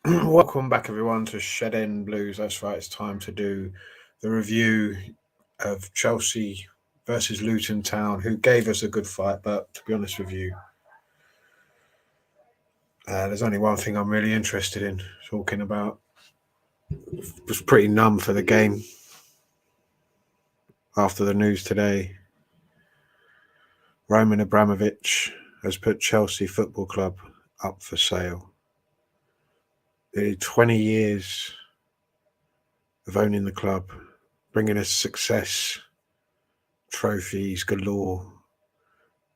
Welcome back, everyone, to Shed End Blues. That's right, it's time to do the review of Chelsea versus Luton Town, who gave us a good fight. But to be honest with you, there's only one thing I'm really interested in talking about. Was pretty numb for the game after the news today. Roman Abramovich has put Chelsea Football Club up for sale. 20 years of owning the club, bringing us success, trophies galore,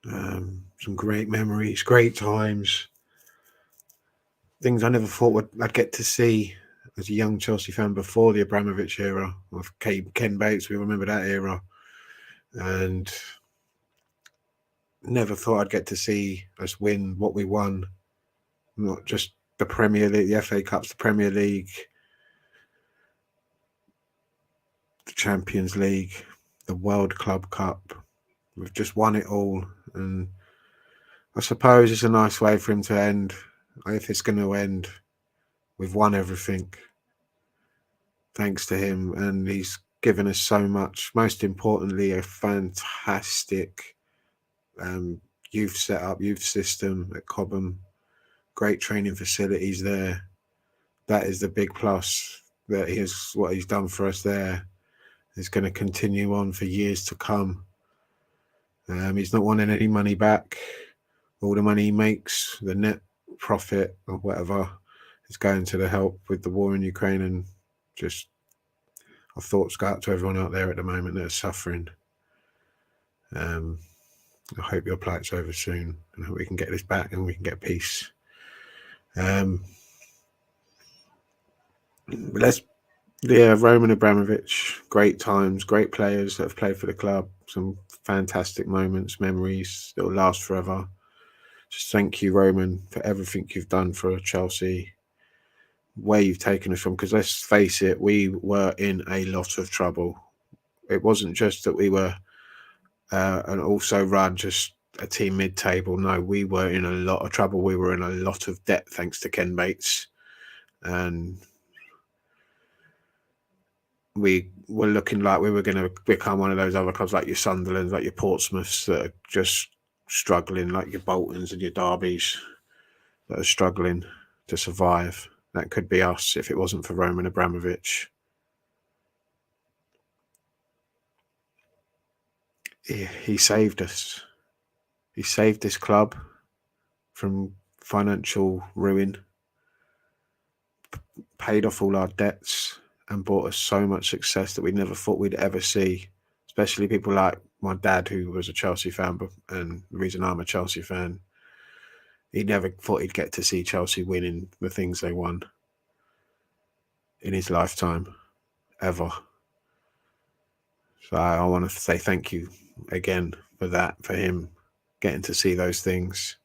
some great memories, great times, things I never thought I'd get to see as a young Chelsea fan before the Abramovich era of Ken Bates. We remember that era, and never thought I'd get to see us win what we won. Not just the Premier League, the FA Cups, the Premier League, the Champions League, the World Club Cup. We've just won it all, and I suppose it's a nice way for him to end. If it's going to end, we've won everything thanks to him, and he's given us so much. Most importantly, a fantastic youth setup, youth system at Cobham. Great training facilities there. That is the big plus. That what he's done for us there is going to continue on for years to come. He's not wanting any money back. All the money he makes, the net profit or whatever, is going to the help with the war in Ukraine, and just our thoughts go out to everyone out there at the moment that are suffering. I hope your plights over soon, and I hope we can get this back and we can get peace. Roman Abramovich, great times, great players that have played for the club, some fantastic moments, memories that will last forever. Just thank you, Roman, for everything you've done for Chelsea, where you've taken us from, because let's face it, we were in a lot of trouble. It wasn't just that we were and also run just a team mid-table. No, we were in a lot of trouble. We were in a lot of debt thanks to Ken Bates, and we were looking like we were going to become one of those other clubs like your Sunderlands, like your Portsmouths, that are just struggling, like your Boltons and your Derbys that are struggling to survive. That could be us if it wasn't for Roman Abramovich. He saved us. He saved this club from financial ruin, paid off all our debts, and brought us so much success that we never thought we'd ever see, especially people like my dad, who was a Chelsea fan, and the reason I'm a Chelsea fan, he never thought he'd get to see Chelsea winning the things they won in his lifetime, ever. So I want to say thank you again for that, for him getting to see those things.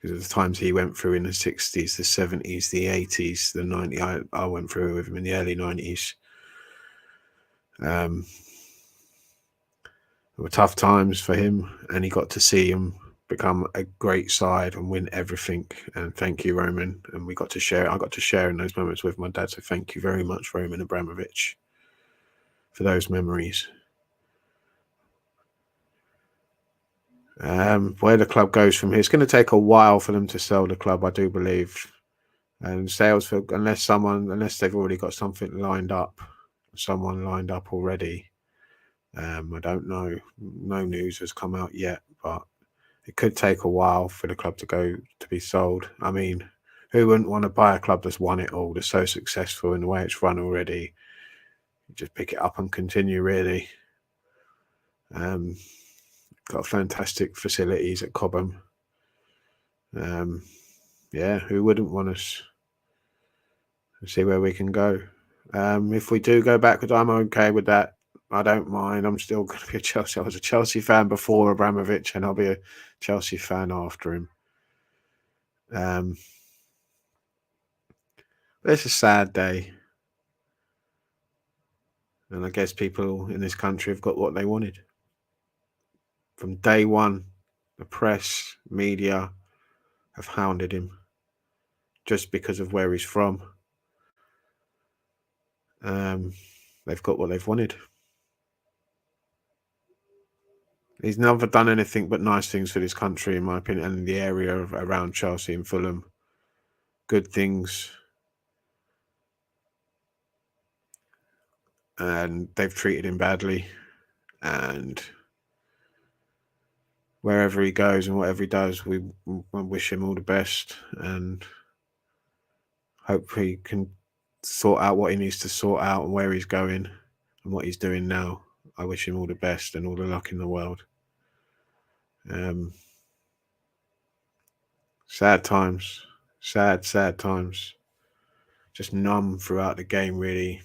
Because of the times he went through in the 60s, the 70s, the 80s, the 90s, I went through with him in the early 90s. There were tough times for him, and he got to see him become a great side and win everything. And thank you, Roman. And I got to share in those moments with my dad. So thank you very much, Roman Abramovich, for those memories. Where the club goes from here, it's going to take a while for them to sell the club, I do believe. And sales, unless they've already got someone lined up already. I don't know. No news has come out yet, but it could take a while for the club to be sold. I mean, who wouldn't want to buy a club that's won it all, that's so successful in the way it's run already? You just pick it up and continue, really. Got fantastic facilities at Cobham. Who wouldn't want us to see where we can go? If we do go backwards, I'm okay with that. I don't mind. I'm still going to be a Chelsea. I was a Chelsea fan before Abramovich, and I'll be a Chelsea fan after him. But it's a sad day. And I guess people in this country have got what they wanted. From day one, the press, media have hounded him just because of where he's from. they've got what they've wanted. He's never done anything but nice things for this country, in my opinion, and the area around Chelsea and Fulham. Good things. And they've treated him badly. And wherever he goes and whatever he does, we wish him all the best and hope he can sort out what he needs to sort out and where he's going and what he's doing now. I wish him all the best and all the luck in the world. Sad times. Sad times. Just numb throughout the game, really.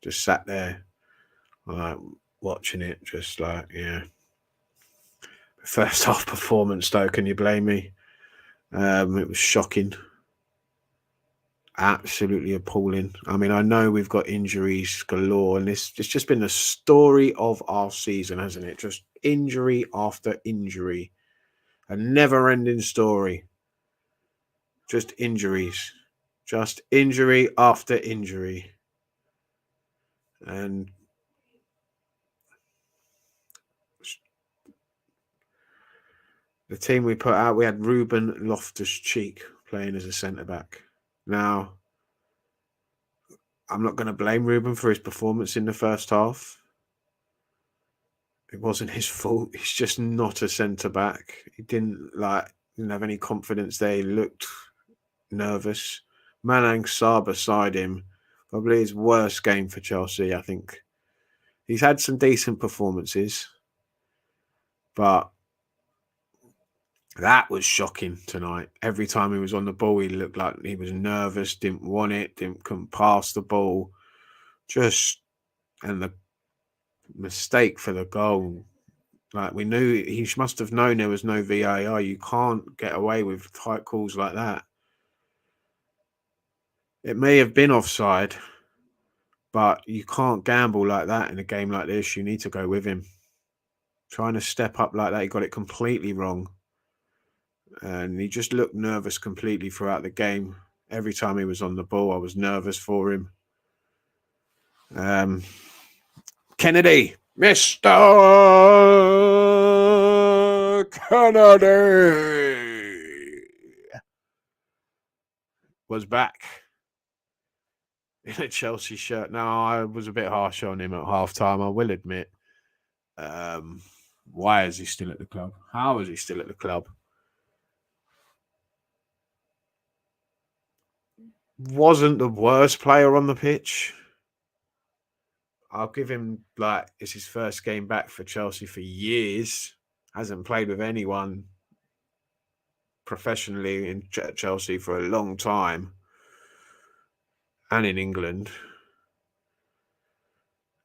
Just sat there, like, watching it, just like, yeah. First half performance, though, can you blame me? It was shocking. Absolutely appalling. I mean, I know we've got injuries galore, and it's just been the story of our season, hasn't it? Just injury after injury. A never-ending story. Just injuries. Just injury after injury. And the team we put out, we had Ruben Loftus-Cheek playing as a centre-back. Now, I'm not going to blame Ruben for his performance in the first half. It wasn't his fault. He's just not a centre-back. He didn't have any confidence there. He looked nervous. Malang Sarr beside him, probably his worst game for Chelsea, I think. He's had some decent performances, but that was shocking tonight. Every time he was on the ball, he looked like he was nervous, didn't want it, couldn't pass the ball. And the mistake for the goal, like, we knew, he must have known there was no VAR. You can't get away with tight calls like that. It may have been offside, but you can't gamble like that in a game like this. You need to go with him. Trying to step up like that, he got it completely wrong. And he just looked nervous completely throughout the game. Every time he was on the ball, I was nervous for him. Kennedy, Mr. Kennedy was back in a Chelsea shirt. Now, I was a bit harsh on him at halftime, I will admit. Why is he still at the club? How is he still at the club? Wasn't the worst player on the pitch. I'll give him, it's his first game back for Chelsea for years. Hasn't played with anyone professionally in Chelsea for a long time. And in England.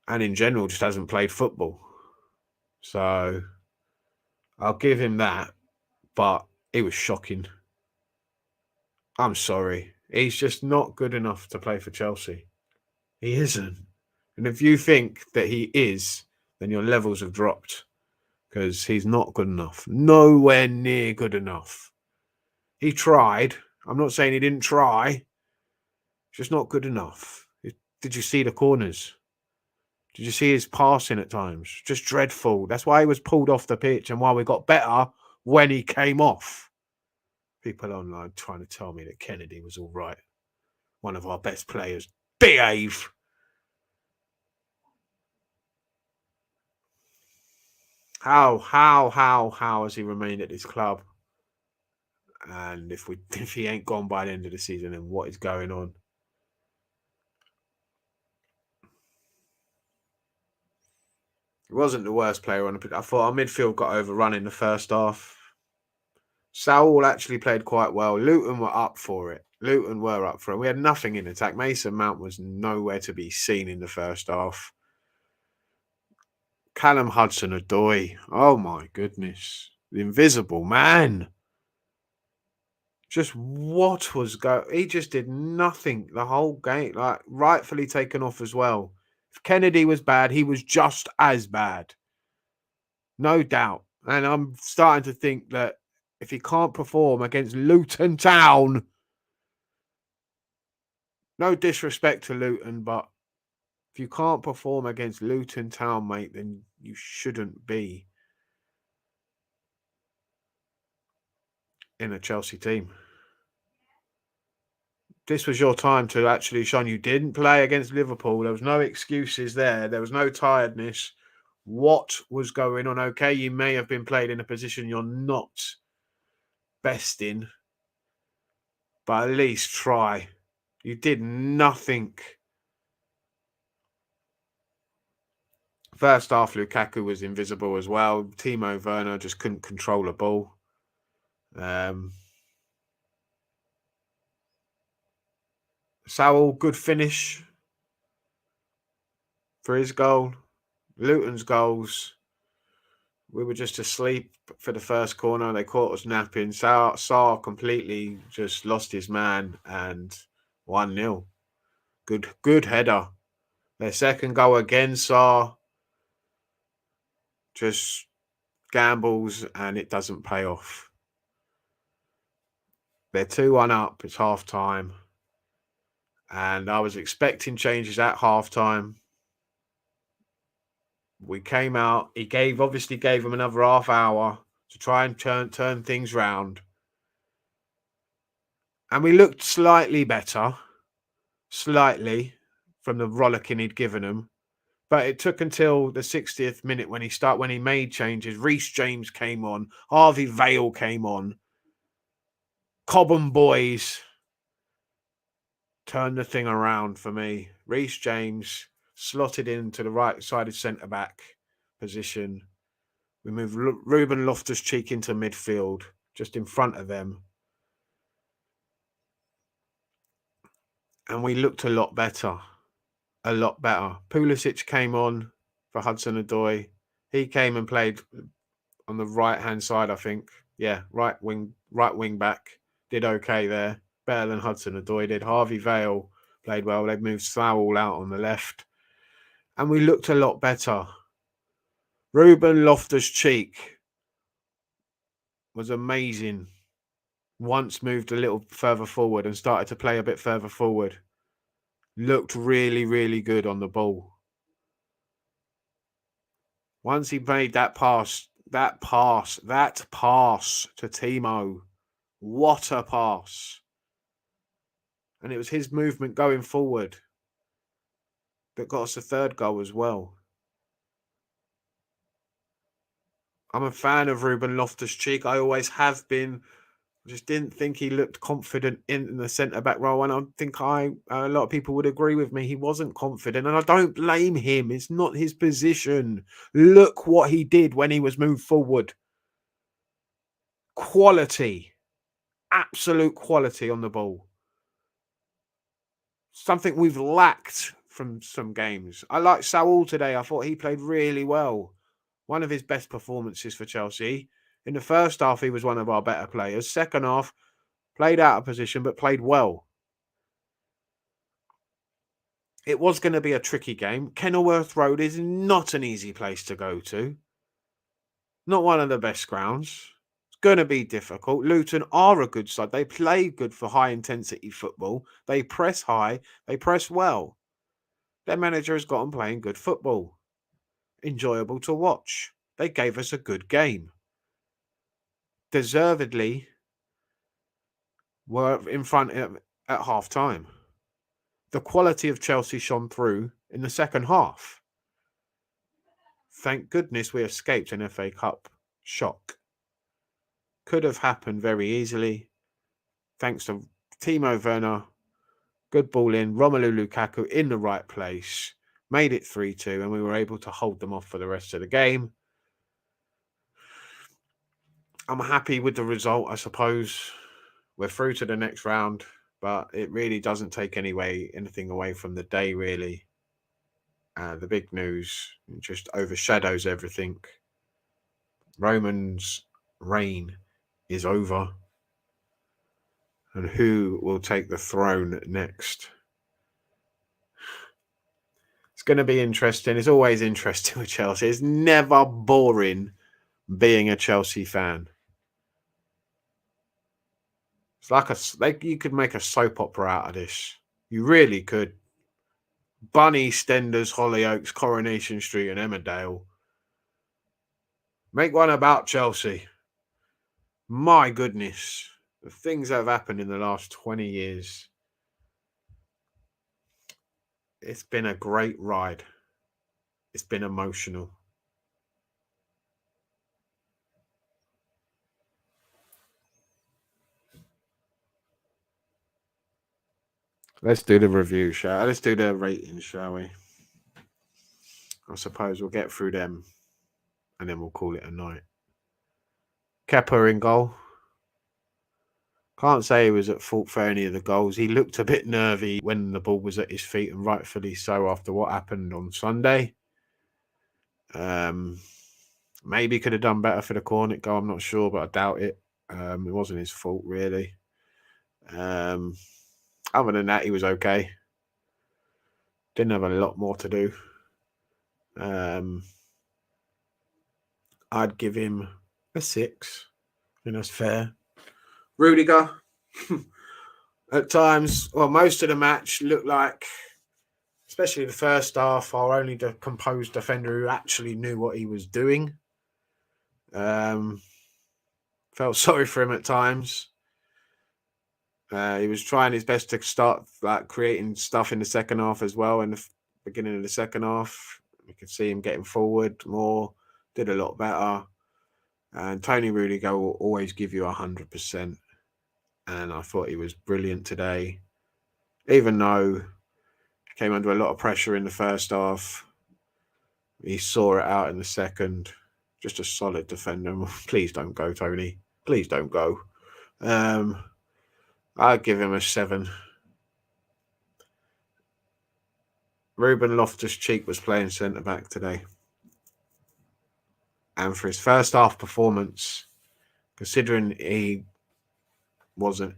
And in general, just hasn't played football. So I'll give him that. But it was shocking. I'm sorry. He's just not good enough to play for Chelsea. He isn't. And if you think that he is, then your levels have dropped. Because he's not good enough. Nowhere near good enough. He tried. I'm not saying he didn't try. Just not good enough. Did you see the corners? Did you see his passing at times? Just dreadful. That's why he was pulled off the pitch and why we got better when he came off. People online trying to tell me that Kennedy was all right. One of our best players. Behave. How has he remained at this club? And if he ain't gone by the end of the season, then what is going on? He wasn't the worst player on the pitch. I thought our midfield got overrun in the first half. Saul actually played quite well. Luton were up for it. We had nothing in attack. Mason Mount was nowhere to be seen in the first half. Callum Hudson-Odoi. Oh my goodness. The invisible man. Just what was going? He just did nothing the whole game. Rightfully taken off as well. If Kennedy was bad, he was just as bad. No doubt. And I'm starting to think that if he can't perform against Luton Town, no disrespect to Luton, but If you can't perform against Luton Town, mate, then you shouldn't be in a Chelsea team. This was your time to actually shine. You didn't play against Liverpool. There was no excuses there. There was no tiredness. What was going on? Okay, you may have been played in a position you're not best in, but at least try. You did nothing. First half, Lukaku was invisible as well. Timo Werner just couldn't control a ball. Saul, good finish for his goal. Luton's goals, we were just asleep for the first corner. They caught us napping. Saar completely just lost his man and 1-0. Good header. Their second goal again, Saar just gambles and it doesn't pay off. They're 2-1 up. It's half time. And I was expecting changes at half time. We came out. He obviously gave him another half hour to try and turn things round. And we looked slightly better. Slightly from the rollicking he'd given him. But it took until the 60th minute when he made changes. Reece James came on. Harvey Vale came on. Cobham boys turned the thing around for me. Reece James slotted into the right-sided centre-back position. We moved Ruben Loftus-Cheek into midfield, just in front of them. And we looked a lot better. A lot better. Pulisic came on for Hudson-Odoi. He came and played on the right-hand side, I think. Yeah, right wing back. Did okay there. Better than Hudson-Odoi did. Harvey Vale played well. They've moved Sowell out on the left. And we looked a lot better. Ruben Loftus-Cheek was amazing. Once moved a little further forward and started to play a bit further forward. Looked really, really good on the ball. Once he made that pass to Timo. What a pass. And it was his movement going forward that got us the third goal as well. I'm a fan of Ruben Loftus-Cheek. I always have been. I just didn't think he looked confident in the centre-back role. And I think a lot of people would agree with me. He wasn't confident. And I don't blame him. It's not his position. Look what he did when he was moved forward. Quality. Absolute quality on the ball. Something we've lacked from some games. I like Saul today. I thought he played really well. One of his best performances for Chelsea. In the first half, he was one of our better players. Second half, played out of position, but played well. It was going to be a tricky game. Kenilworth Road is not an easy place to go to. Not one of the best grounds. It's going to be difficult. Luton are a good side. They play good for high-intensity football. They press high. They press well. Their manager has got them playing good football. Enjoyable to watch. They gave us a good game. Deservedly were in front at half time. The quality of Chelsea shone through in the second half. Thank goodness we escaped an FA Cup shock. Could have happened very easily. Thanks to Timo Werner. Good ball in. Romelu Lukaku in the right place. Made it 3-2 and we were able to hold them off for the rest of the game. I'm happy with the result, I suppose. We're through to the next round, but it really doesn't take anything away from the day, really. The big news just overshadows everything. Roman's reign is over. And who will take the throne next? It's going to be interesting. It's always interesting with Chelsea. It's never boring being a Chelsea fan. It's like you could make a soap opera out of this. You really could. Bunny, Stenders, Hollyoaks, Coronation Street, and Emmerdale. Make one about Chelsea. My goodness, the things that have happened in the last 20 years. It's been a great ride. It's been emotional. Let's do the review, let's do the ratings, shall we? I suppose we'll get through them and then we'll call it a night. Kepa in goal. Can't say he was at fault for any of the goals. He looked a bit nervy when the ball was at his feet, and rightfully so after what happened on Sunday. Maybe could have done better for the corner goal. I'm not sure, but I doubt it. It wasn't his fault, really. Other than that, he was okay. Didn't have a lot more to do. I'd give him a 6. I think that's fair. Rudiger, at times, well, most of the match looked like, especially the first half, our only composed defender who actually knew what he was doing. Felt sorry for him at times. He was trying his best to start creating stuff in the second half as well. In the beginning of the second half, you could see him getting forward more, did a lot better. And Tony Rudiger will always give you 100%. And I thought he was brilliant today. Even though he came under a lot of pressure in the first half, he saw it out in the second. Just a solid defender. Please don't go, Tony. Please don't go. I'd give him a 7. Ruben Loftus-Cheek was playing centre-back today. And for his first half performance, considering he wasn't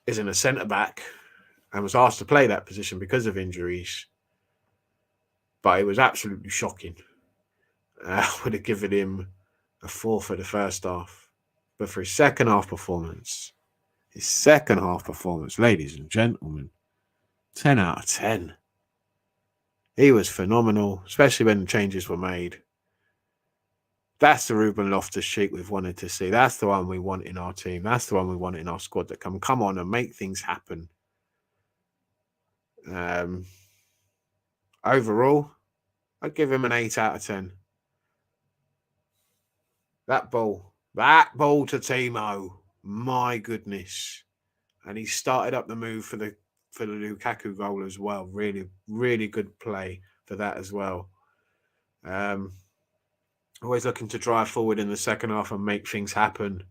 isn't a centre-back and was asked to play that position because of injuries, but it was absolutely shocking. I would have given him a 4 for the first half. But for his second half performance, ladies and gentlemen, 10 out of 10. He was phenomenal, especially when the changes were made. That's the Ruben Loftus-Cheek we've wanted to see. That's the one we want in our team. That's the one we want in our squad that can come on and make things happen. Overall, I'd give him an 8 out of 10. That ball to Timo, my goodness. And he started up the move for the Lukaku goal as well. Really, really good play for that as well. Always looking to drive forward in the second half and make things happen.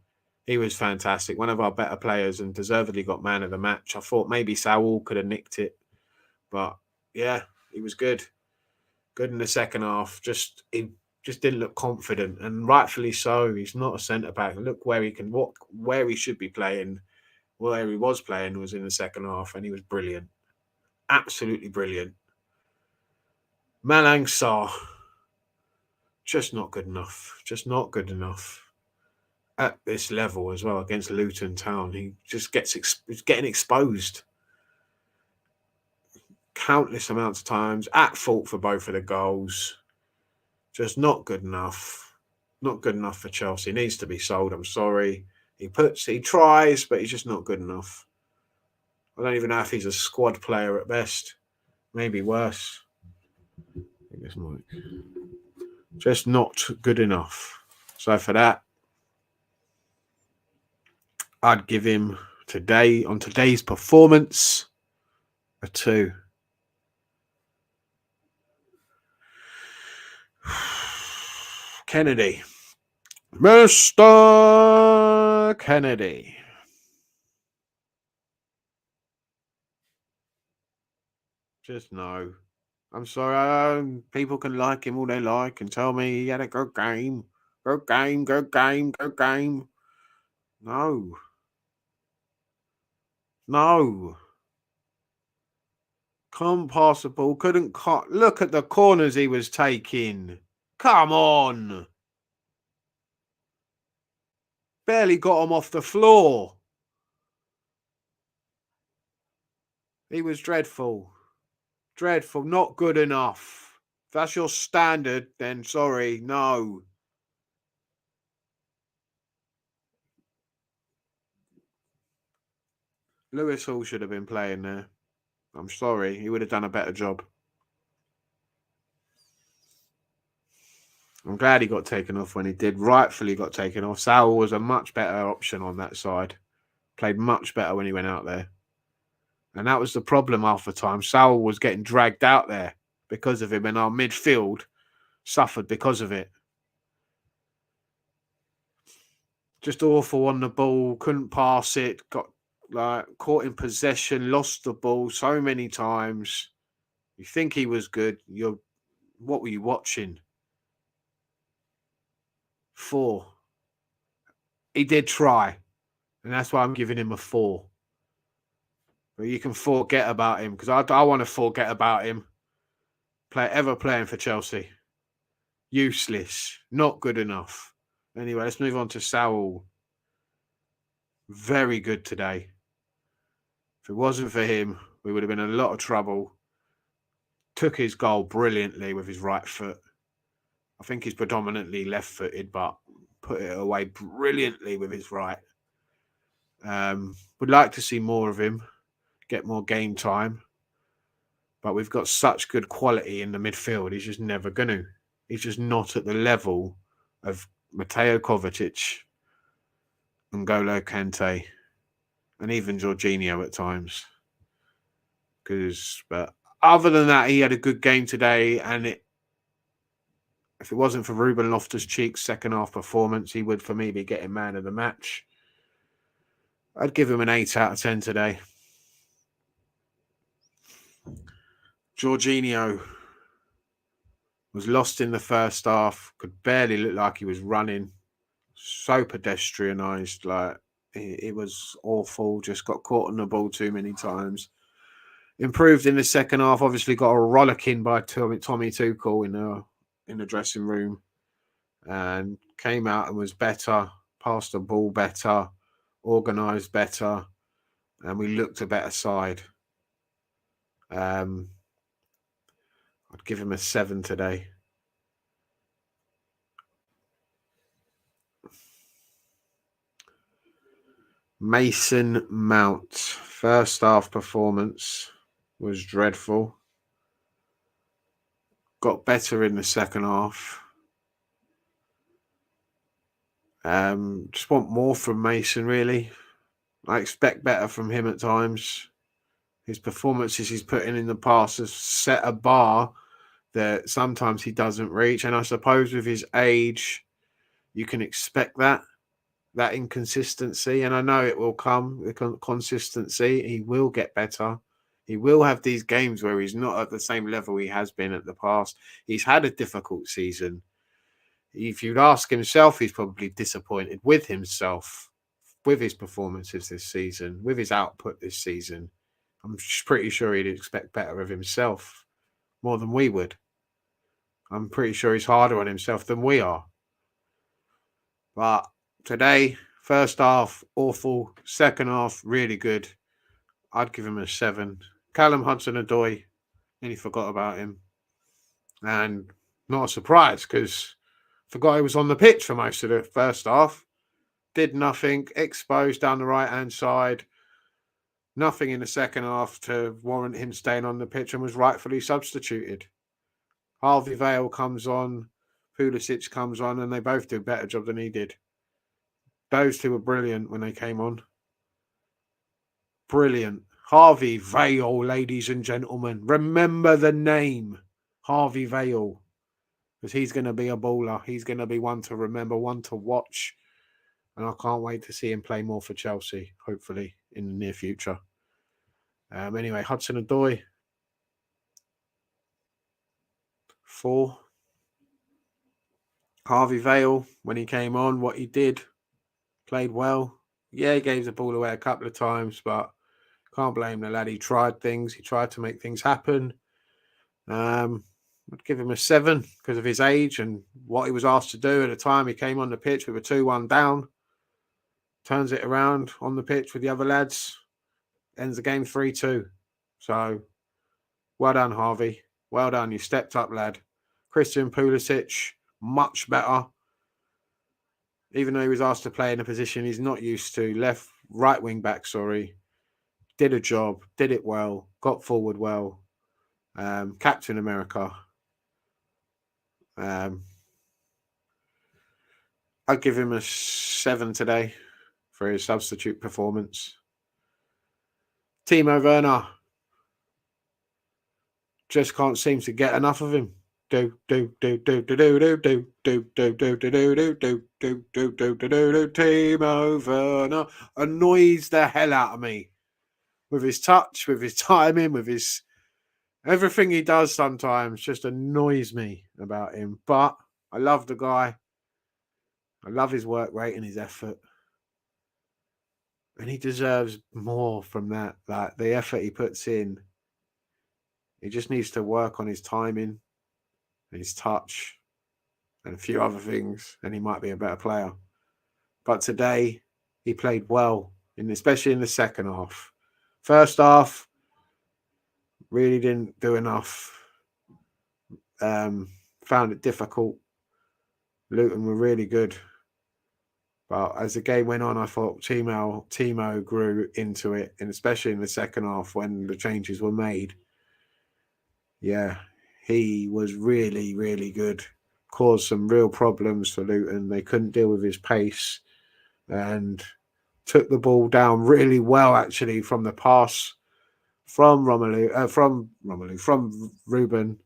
He was fantastic. One of our better players and deservedly got man of the match. I thought maybe Saul could have nicked it. But yeah, he was good. Good in the second half. He just didn't look confident, and rightfully so. He's not a centre-back. Look where he can walk, where he should be playing. Where he was playing was in the second half, and he was brilliant. Absolutely brilliant. Malang Sarr, just not good enough. Just not good enough. At this level as well, against Luton Town, he just he's getting exposed countless amounts of times, at fault for both of the goals. Just not good enough. Not good enough for Chelsea. Needs to be sold. I'm sorry. He tries, but he's just not good enough. I don't even know if he's a squad player at best. Maybe worse. I think it's Mike. Just not good enough. So for that, I'd give him today's performance, a 2. Kennedy. Mr. Kennedy. Just no. I'm sorry. People can like him all they like and tell me he had a good game. Good game, good game, good game. No. No. Can't pass the ball. Couldn't cut. Look at the corners he was taking. Come on. Barely got him off the floor. He was dreadful. Dreadful. Not good enough. If that's your standard, then sorry, no. Lewis Hall should have been playing there. I'm sorry. He would have done a better job. I'm glad he got taken off when he did. Rightfully got taken off. Sowell was a much better option on that side. Played much better when he went out there. And that was the problem half the time. Sowell was getting dragged out there because of him, and our midfield suffered because of it. Just awful on the ball. Couldn't pass it. Got caught in possession. Lost the ball so many times. You think he was good. What were you watching? 4. He did try, and that's why I'm giving him a 4. But you can forget about him, because I want to forget about him. Ever playing for Chelsea. Useless. Not good enough. Anyway, let's move on to Sowell. Very good today. If it wasn't for him, we would have been in a lot of trouble. Took his goal brilliantly with his right foot. I think he's predominantly left-footed, but put it away brilliantly with his right. Would like to see more of him, get more game time. But we've got such good quality in the midfield. He's just never going to. He's just not at the level of Mateo Kovacic, N'Golo Kante, and even Jorginho at times. But other than that, he had a good game today, and if it wasn't for Ruben Loftus-Cheek's second half performance, he would, for me, be getting man of the match. I'd give him an 8 out of 10 today. Jorginho was lost in the first half, could barely look like he was running. So pedestrianised, it was awful. Just got caught on the ball too many times. Improved in the second half. Obviously got a rollicking by Tommy Tuchel in the dressing room, and came out and was better, passed the ball better, organised better, and we looked a better side. I'd give him a 7 today. Mason Mount. First half performance was dreadful. Got better in the second half. Just want more from Mason, really. I expect better from him at times. His performances he's put in the past has set a bar that sometimes he doesn't reach. And I suppose with his age, you can expect that inconsistency. And I know it will come, the consistency. He will get better. He will have these games where he's not at the same level he has been at the past. He's had a difficult season. If you'd ask himself, he's probably disappointed with himself, with his performances this season, with his output this season. I'm pretty sure he'd expect better of himself, more than we would. I'm pretty sure he's harder on himself than we are. But today, first half, awful. Second half, really good. I'd give him a 7. Callum Hudson-Odoi, nearly forgot about him. And not a surprise, because forgot he was on the pitch for most of the first half. Did nothing, exposed down the right-hand side. Nothing in the second half to warrant him staying on the pitch, and was rightfully substituted. Harvey Vale comes on, Pulisic comes on, and they both do a better job than he did. Those two were brilliant when they came on. Brilliant. Harvey Vale, ladies and gentlemen. Remember the name, Harvey Vale, because he's going to be a baller. He's going to be one to remember, one to watch. And I can't wait to see him play more for Chelsea, hopefully, in the near future. Anyway, Hudson-Odoi, 4. Harvey Vale, when he came on, what he did, played well. Yeah, he gave the ball away a couple of times, but can't blame the lad. He tried things. He tried to make things happen. I'd give him a 7 because of his age and what he was asked to do at the time. He came on the pitch with a 2-1 down. Turns it around on the pitch with the other lads. Ends the game 3-2. So, well done, Harvey. Well done. You stepped up, lad. Christian Pulisic, much better. Even though he was asked to play in a position he's not used to, right wing back, sorry. Did a job, did it well, got forward well. Captain America. I'd give him a 7 today for his substitute performance. Timo Werner. Just can't seem to get enough of him. Timo Werner annoys the hell out of me with his touch, with his timing, with his everything he does. Sometimes just annoys me about him. But I love the guy. I love his work rate and his effort, and he deserves more from that. Like the effort he puts in, he just needs to work on his timing and his touch and a few other things, and he might be a better player. But today, he played well, especially in the second half. First half, really didn't do enough. Found it difficult. Luton were really good. But as the game went on, I thought Timo grew into it, and especially in the second half when the changes were made. Yeah, he was really, really good. Caused some real problems for Luton. They couldn't deal with his pace and took the ball down really well, actually, from the pass from Ruben.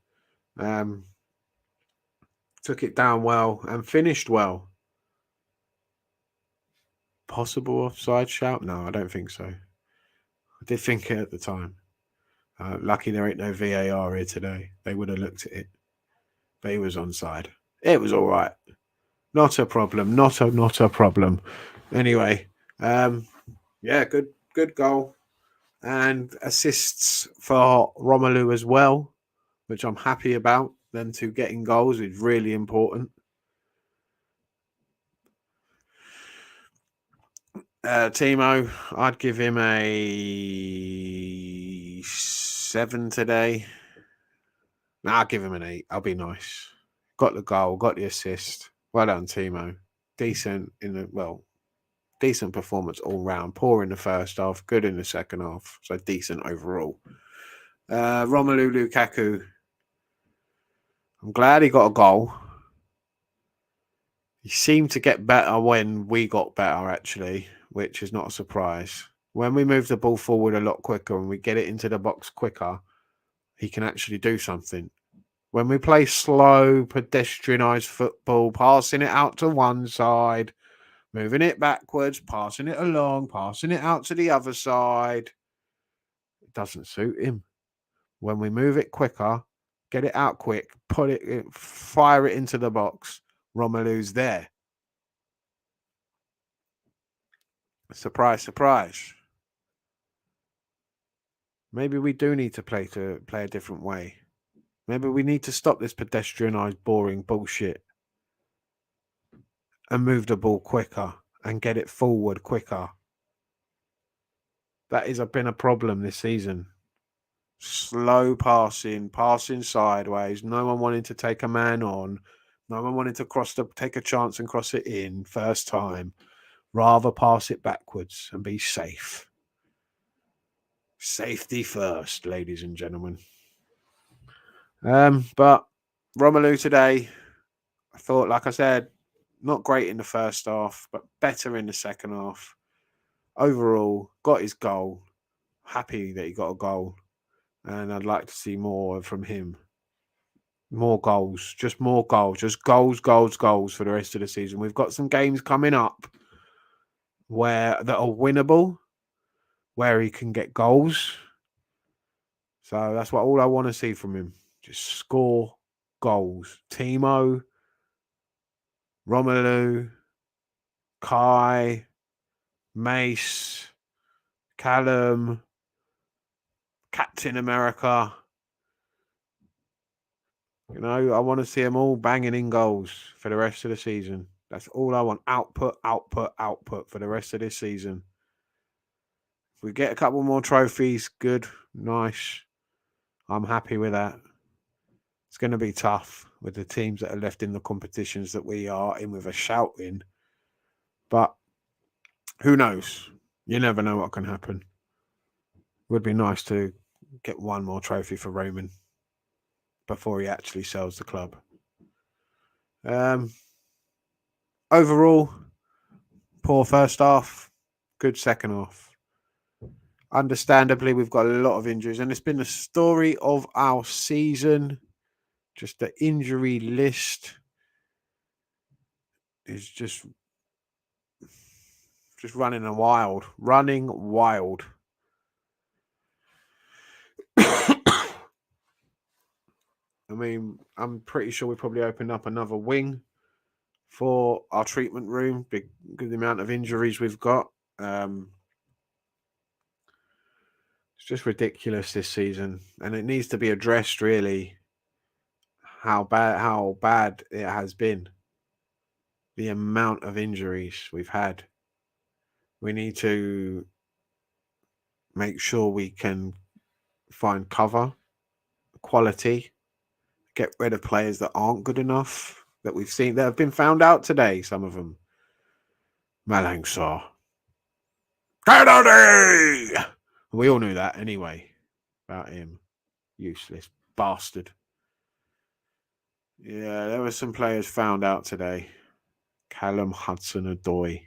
Took it down well and finished well. Possible offside shout? No, I don't think so. I did think it at the time. Lucky there ain't no VAR here today. They would have looked at it. But he was onside. It was all right. Not a problem. Not a problem. Anyway, yeah, good goal. And assists for Romelu as well, which I'm happy about. Them two getting goals is really important. Timo, I'd give him a 7 today. No, I'll give him an 8. I'll be nice. Got the goal, got the assist. Well done, Timo. Decent performance all round. Poor in the first half, good in the second half. So decent overall. Romelu Lukaku. I'm glad he got a goal. He seemed to get better when we got better, actually, which is not a surprise. When we move the ball forward a lot quicker and we get it into the box quicker, he can actually do something. When we play slow, pedestrianised football, passing it out to one side, moving it backwards, passing it along, passing it out to the other side, it doesn't suit him. When we move it quicker, get it out quick, fire it into the box, Romelu's there. Surprise, surprise. Maybe we do need to play a different way. Maybe we need to stop this pedestrianised, boring bullshit and move the ball quicker and get it forward quicker. That has been a problem this season. Slow passing sideways. No one wanting to take a man on. No one wanting to take a chance and cross it in first time. Rather pass it backwards and be safe. Safety first, ladies and gentlemen. But Romelu today, I thought, like I said, not great in the first half, but better in the second half. Overall, got his goal. Happy that he got a goal. And I'd like to see more from him. More goals. Just more goals. Just goals for the rest of the season. We've got some games coming up that are winnable, where he can get goals. So that's all I want to see from him. Just score goals. Timo, Romelu, Kai, Mace, Callum, Captain America. You know, I want to see them all banging in goals for the rest of the season. That's all I want. Output for the rest of this season. If we get a couple more trophies, good. Nice. I'm happy with that. It's going to be tough with the teams that are left in the competitions that we are in with a shout in. But who knows? You never know what can happen. Would be nice to get one more trophy for Roman before he actually sells the club. Overall, poor first half, good second half. Understandably, we've got a lot of injuries, and it's been the story of our season. Just the injury list is just running wild. I mean, I'm pretty sure we probably opened up another wing for our treatment room because of the amount of injuries we've got. It's just ridiculous this season, and it needs to be addressed. Really, how bad it has been. The amount of injuries we've had. We need to make sure we can find cover, quality, get rid of players that aren't good enough that we've seen that have been found out today. Some of them, Malang Sarr, Kennedy. We all knew that anyway about him. Useless bastard. Yeah, there were some players found out today. Callum Hudson-Odoi.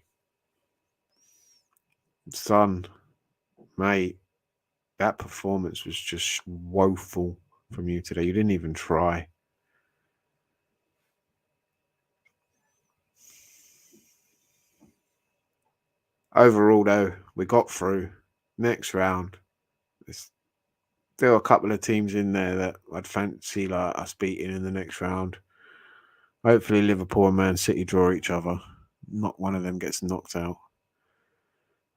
Son, mate, that performance was just woeful from you today. You didn't even try. Overall, though, we got through. Next round, there's still a couple of teams in there that I'd fancy like us beating in the next round. Hopefully, Liverpool and Man City draw each other. Not one of them gets knocked out.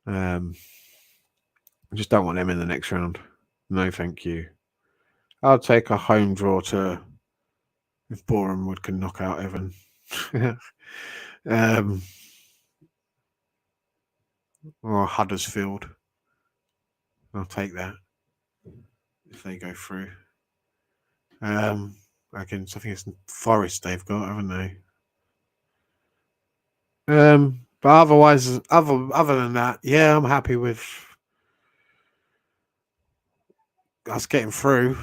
I just don't want them in the next round. No, thank you. I'll take a home draw to if Bournemouth can knock out Evan. Or Huddersfield. I'll take that if they go through. I think it's Forest they've got, haven't they? But otherwise, other than that, yeah, I'm happy with us getting through.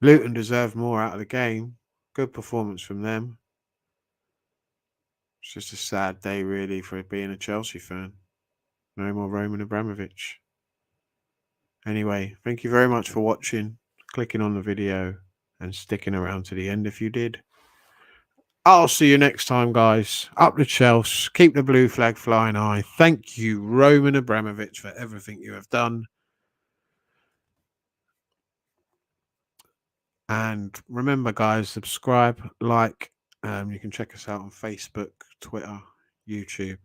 Luton deserved more out of the game. Good performance from them. It's just a sad day, really, for being a Chelsea fan. No more Roman Abramovich. Anyway, thank you very much for watching, clicking on the video, and sticking around to the end if you did. I'll see you next time, guys. Up the Chelsea. Keep the blue flag flying high. Thank you, Roman Abramovich, for everything you have done. And remember, guys, subscribe, like. You can check us out on Facebook, Twitter, YouTube.